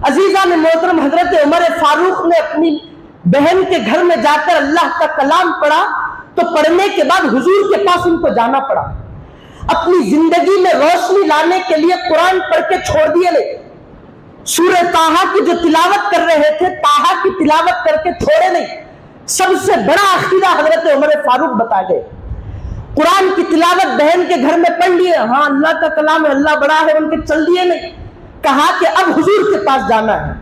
عزیزہ نے محترم حضرت عمر فاروق نے اپنی بہن کے گھر میں جا کر اللہ کا کلام پڑھا تو پڑھنے کے بعد حضور کے پاس ان کو جانا پڑا. اپنی زندگی میں روشنی لانے کے لیے قرآن پڑھ کے چھوڑ دیے نہیں. سورہ طٰہٰ کی جو تلاوت کر رہے تھے طٰہٰ کی تلاوت کر کے چھوڑے نہیں. سب سے بڑا عقیدہ حضرت عمر فاروق بتا گئے. قرآن کی تلاوت بہن کے گھر میں پڑھ لیے, ہاں اللہ کا کلام ہے, اللہ بڑا ہے, ان کے چل دیے نہیں. کہا کہ اب حضور کے پاس جانا ہے.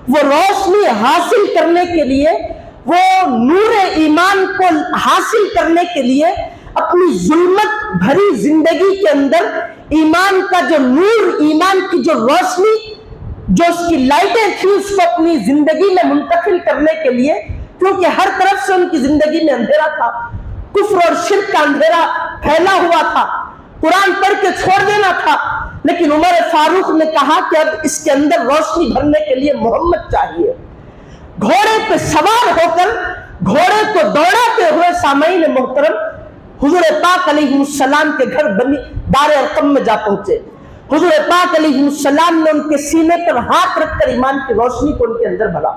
وہ روشنی حاصل کرنے کے لیے, وہ نور ایمان کو حاصل کرنے کے لیے اپنی ظلمت بھری زندگی کے اندر ایمان کا جو نور, ایمان کی جو روشنی, جو اس کی لائٹیں تھی, اس کو اپنی زندگی میں منتقل کرنے کے لیے, کیونکہ ہر طرف سے ان کی زندگی میں اندھیرا تھا, کفر اور شرک کا اندھیرا پھیلا ہوا تھا, قرآن پڑھ کے چھوڑ دینا تھا. لیکن عمر فاروق نے کہا کہ اب اس کے اندر روشنی بھرنے کے لیے محمد چاہیے. گھوڑے پہ سوار ہو کر گھوڑے کو دوڑاتے ہوئے سامعین محترم حضور پاک علیہ السلام کے گھر بنی دار ارقم میں جا پہنچے. حضور پاک علیہ السلام نے ان کے سینے پر ہاتھ رکھ کر ایمان کی روشنی کو ان کے اندر بھرا.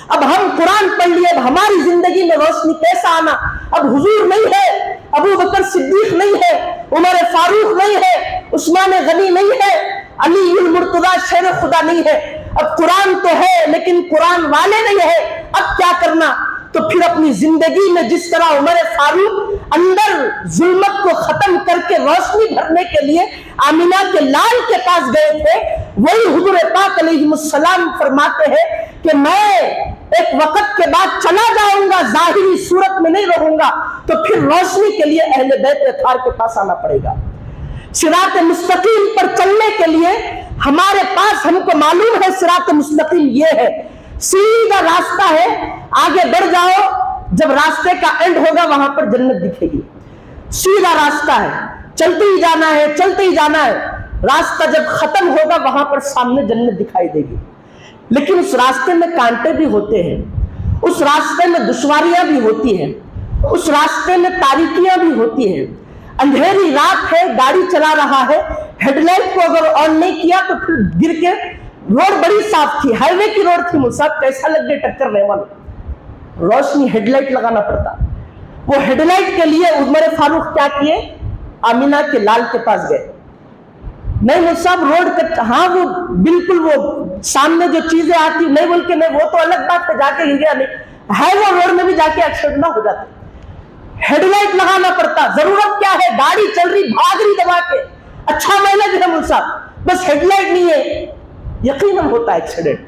اب ہم قرآن پڑھ لیے, اب ہماری زندگی میں روشنی کیسا آنا؟ اب حضور نہیں ہے, ابو بکر صدیق نہیں ہے, عمر فاروق نہیں ہے, عثمان غنی نہیں ہے, علی المرتضیٰ شیر خدا نہیں ہے. اب قرآن تو ہے لیکن قرآن والے نہیں ہے. اب کیا کرنا؟ تو پھر اپنی زندگی میں جس طرح عمر فاروق اندر ظلمت کو ختم کر کے روشنی بھرنے کے لیے آمینہ کے لال کے پاس گئے تھے, وہی حضور پاک علیہ السلام فرماتے ہیں کہ میں ایک وقت کے بعد چلا جاؤں گا, ظاہری صورت میں نہیں رہوں گا, تو پھر روشنی کے لیے اہل بیت اطہار کے پاس آنا پڑے گا. صراط مستقیم پر چلنے کے لیے ہمارے پاس, ہم کو معلوم ہے صراط مستقیم یہ ہے, سیدھا راستہ ہے, آگے بڑھ جاؤ, جب راستے کا اینڈ ہوگا وہاں پر جنت دکھے گی. سیدھا راستہ ہے, چلتے ہی جانا ہے, چلتے ہی جانا ہے. راستہ جب ختم ہوگا وہاں پر سامنے جنت دکھائی دے گی. لیکن اس راستے میں کانٹے بھی ہوتے ہیں, اس راستے میں دشواریاں بھی ہوتی ہیں, اس راستے میں تاریکیاں بھی ہوتی ہیں. اندھیری رات ہے, گاڑی چلا رہا ہے, ہیڈ لائٹ کو اگر آن نہیں کیا تو پھر گر کے, روڈ بڑی صاف تھی, ہائی وے کی روڈ تھی, مصعب کیسا لگ گئے ٹکر رہے والا, روشنی ہیڈ لائٹ لگانا پڑتا. وہ ہیڈ لائٹ کے لیے عمر فاروق کیا کیے, آمینہ کے لال کے پاس گئے. نہیں مصعب روڈ کا, ہاں وہ بالکل وہ سامنے جو چیزیں آتی, نہیں بول کے نہیں, وہ تو الگ بات ہے, جا کے گر گیا نہیں ہے, وہ روڈ میں بھی جا کے ایکسیڈنٹ نہ ہو جاتا. ہیڈ لائٹ لگانا پڑتا. ضرورت کیا ہے, گاڑی چل رہی, بھاگ رہی دبا کے, اچھا مائلج ہے مصعب, بس ہیڈ لائٹ نہیں ہے, یقیناً ہوتا ہے ایکسیڈنٹ.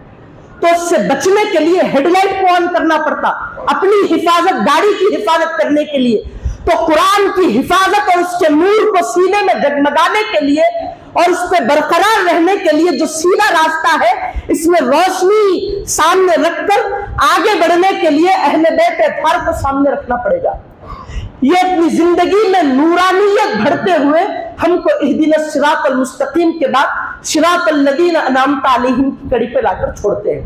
تو اس سے بچنے کے لیے ہیڈ لائٹ کو آن کرنا پڑتا, اپنی حفاظت, گاڑی کی حفاظت کرنے کے لیے. تو قرآن کی حفاظت اور اس کے نور کو سینے میں جگمگانے کے لیے اور اس پہ برقرار رہنے کے لیے جو سیدھا راستہ ہے, اس میں روشنی سامنے رکھ کر آگے بڑھنے کے لیے اہل بیت اطہار کو سامنے رکھنا پڑے گا. یہ اپنی زندگی میں نورانیت بھرتے ہوئے ہم کو اہدنا الصراط المستقیم کے بعد صراط الذین انعمت علیہم کی کڑی پہ لا کر چھوڑتے ہیں.